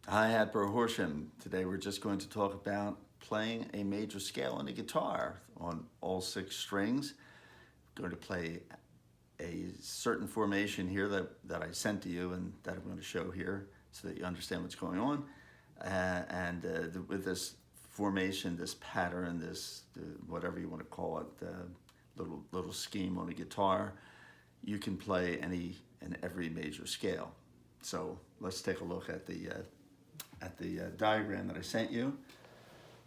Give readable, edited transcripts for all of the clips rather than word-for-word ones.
Hi, Adbro Horsham. Today we're just going to talk about playing a major scale on the guitar on all six strings. I'm going to play a certain formation here that I sent to you and that I'm going to show here so that you understand what's going on. With this formation, this pattern, whatever you want to call it, little scheme on a guitar, you can play any and every major scale. So let's take a look at the diagram that I sent you.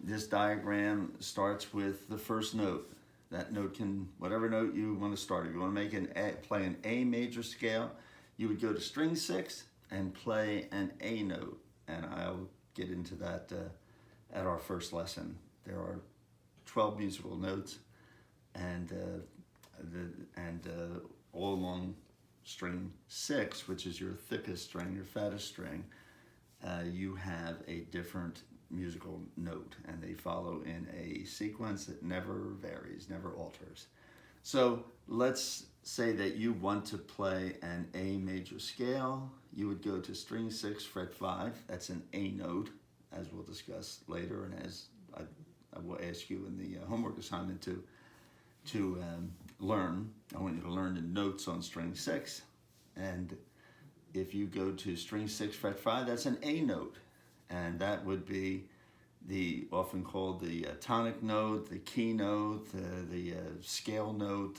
This diagram starts with the first note. That note can, whatever note you want to start. If you want to play an A major scale, you would go to string 6 and play an A note. And I'll get into that at our first lesson. There are 12 musical notes, and all along string 6, which is your thickest string, your fattest string, you have a different musical note, and they follow in a sequence that never varies, never alters. So let's say that you want to play an A major scale. You would go to string 6, fret 5. That's an A note, as we'll discuss later, and as I will ask you in the homework assignment to learn. I want you to learn the notes on string 6, and if you go to string 6, fret 5, that's an A note, and that would be the often called the tonic note, the key note, the scale note,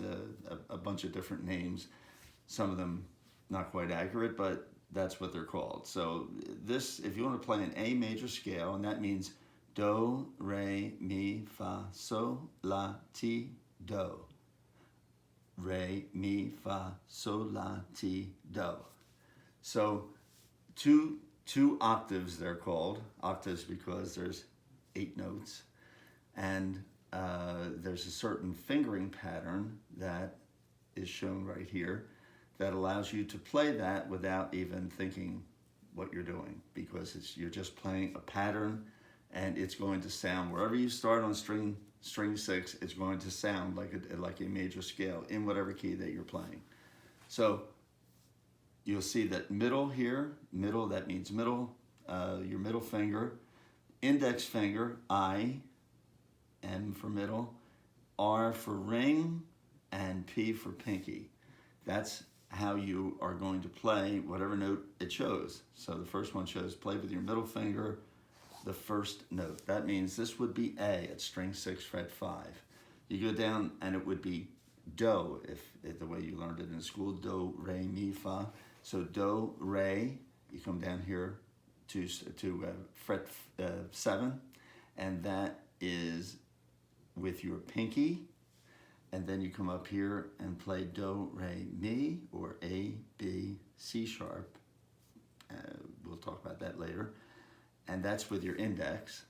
a bunch of different names. Some of them not quite accurate, but that's what they're called. So this, if you want to play an A major scale, and that means do, re, mi, fa, sol, la, ti, do. Re, mi, fa, sol, la, ti, do. So two octaves, they're called octaves because there's 8 notes, and there's a certain fingering pattern that is shown right here that allows you to play that without even thinking what you're doing, because you're just playing a pattern, and it's going to sound wherever you start on string 6. It's going to sound like a major scale in whatever key that you're playing. So you'll see that middle here, middle, that means middle, your middle finger, index finger, I, M for middle, R for ring, and P for pinky. That's how you are going to play whatever note it shows. So the first one shows play with your middle finger, the first note. That means this would be A at string 6, fret 5. You go down and it would be do, if the way you learned it in school, do, re, mi, fa. So do, re, you come down here to fret 7, and that is with your pinky, and then you come up here and play do, re, mi, or A, B, C sharp. We'll talk about that later, and that's with your index.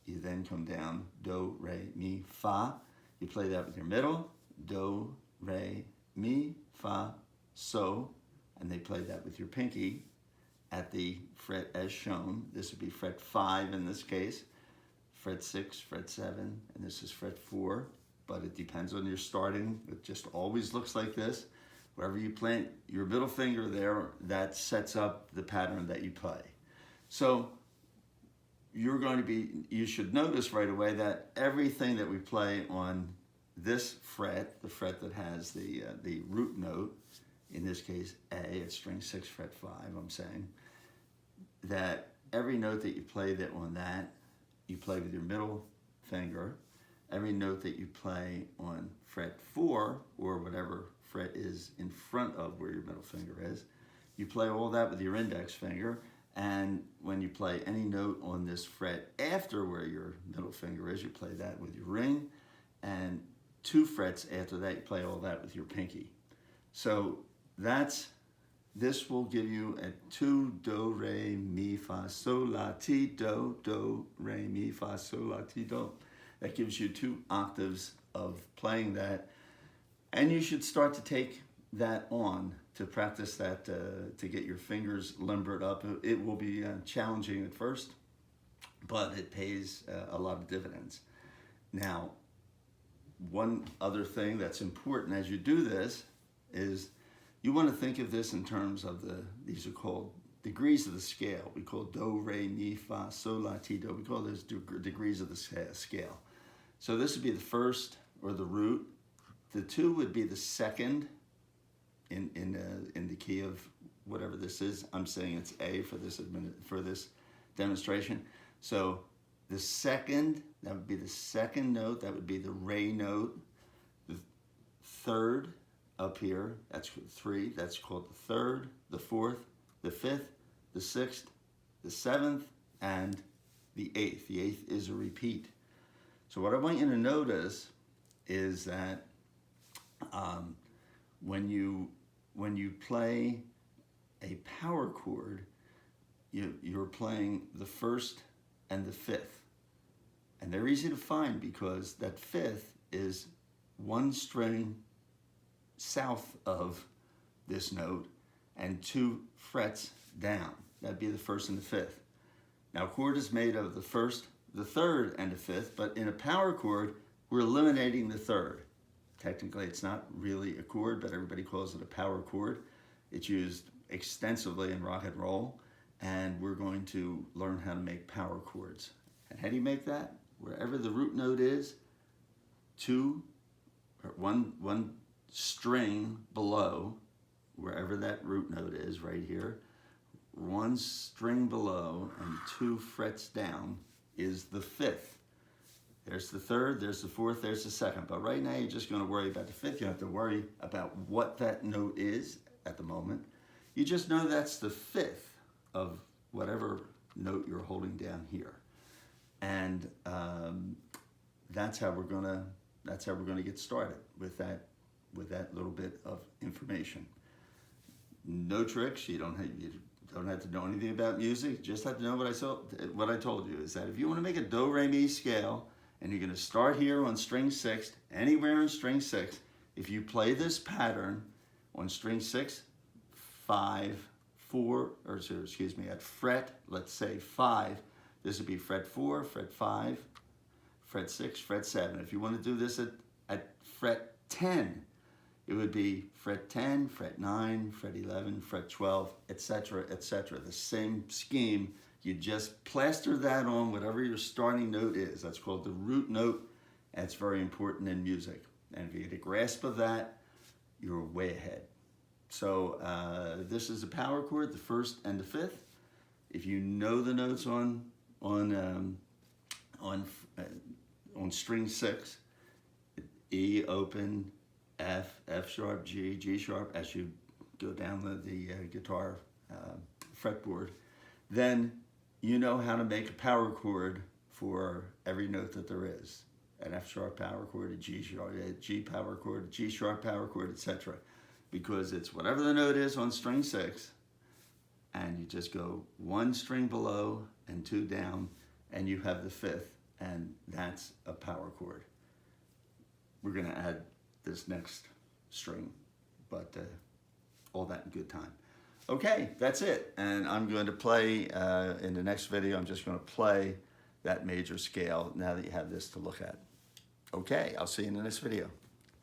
You then come down, do, re, mi, fa. You play that with your middle, do, re, mi, fa, so, and they play that with your pinky at the fret as shown. This would be fret 5 in this case, fret 6, fret 7, and this is fret 4, but it depends on your starting. It just always looks like this. Wherever you plant your middle finger there, that sets up the pattern that you play. So you should notice right away that everything that we play on this fret, the fret that has the root note, in this case A, it's string 6, fret 5, I'm saying, that every note that you play on that, you play with your middle finger. Every note that you play on fret 4, or whatever fret is in front of where your middle finger is, you play all that with your index finger. And when you play any note on this fret after where your middle finger is, you play that with your ring. And 2 frets after that, you play all that with your pinky. So this will give you a 2, do, re, mi, fa, sol, la, ti, do, do, re, mi, fa, sol, la, ti, do. That gives you 2 octaves of playing that. And you should start to take that on to practice that, to get your fingers limbered up. It will be challenging at first, but it pays a lot of dividends. Now, one other thing that's important as you do this is you want to think of this in terms of these are called degrees of the scale. We call do, re, mi, fa, sol, la, ti, do. We call those degrees of the scale. So this would be the first, or the root. The 2 would be the second in the key of whatever this is. I'm saying it's A for this demonstration. So the second, that would be the second note. That would be the re note. The third up here, that's 3. That's called the third, the fourth, the fifth, the sixth, the seventh, and the eighth. The eighth is a repeat. So what I want you to notice is that when you play a power chord, you're playing the first and the fifth. And they're easy to find because that fifth is 1 string south of this note and 2 frets down. That'd be the first and the fifth. Now, a chord is made of the first, the third, and the fifth, but in a power chord, we're eliminating the third. Technically, it's not really a chord, but everybody calls it a power chord. It's used extensively in rock and roll, and we're going to learn how to make power chords. And how do you make that? Wherever the root note is, 1 string below, wherever that root note is, right here, 1 string below and 2 frets down is the fifth. There's the third, there's the fourth, there's the second. But right now, you're just going to worry about the fifth. You don't have to worry about what that note is at the moment. You just know that's the fifth of whatever note you're holding down here. And that's how we're gonna get started with that little bit of information. No tricks. You don't have to know anything about music. You just have to know what I told you is that if you want to make a do, re, mi scale, and you're going to start here on string 6, anywhere on string 6, if you play this pattern on string 6, 5, 4, or excuse me, at fret, let's say 5, this would be fret 4, fret 5, fret 6, fret 7. If you want to do this at fret 10, it would be fret 10, fret 9, fret 11, fret 12, etc., etc. The same scheme. You just plaster that on whatever your starting note is. That's called the root note. That's very important in music. And if you get a grasp of that, you're way ahead. So this is a power chord, the first and the fifth. If you know the notes on string 6, E open, F, F sharp, G, G sharp, as you go down the guitar fretboard, then you know how to make a power chord for every note that there is. An F sharp power chord, a G sharp, a G power chord, a G sharp power chord, etc. Because it's whatever the note is on string 6, and you just go 1 string below and 2 down, and you have the fifth, and that's a power chord. We're going to add this next string, but all that in good time. Okay, that's it. And I'm going to play, in the next video, I'm just going to play that major scale now that you have this to look at. Okay, I'll see you in the next video.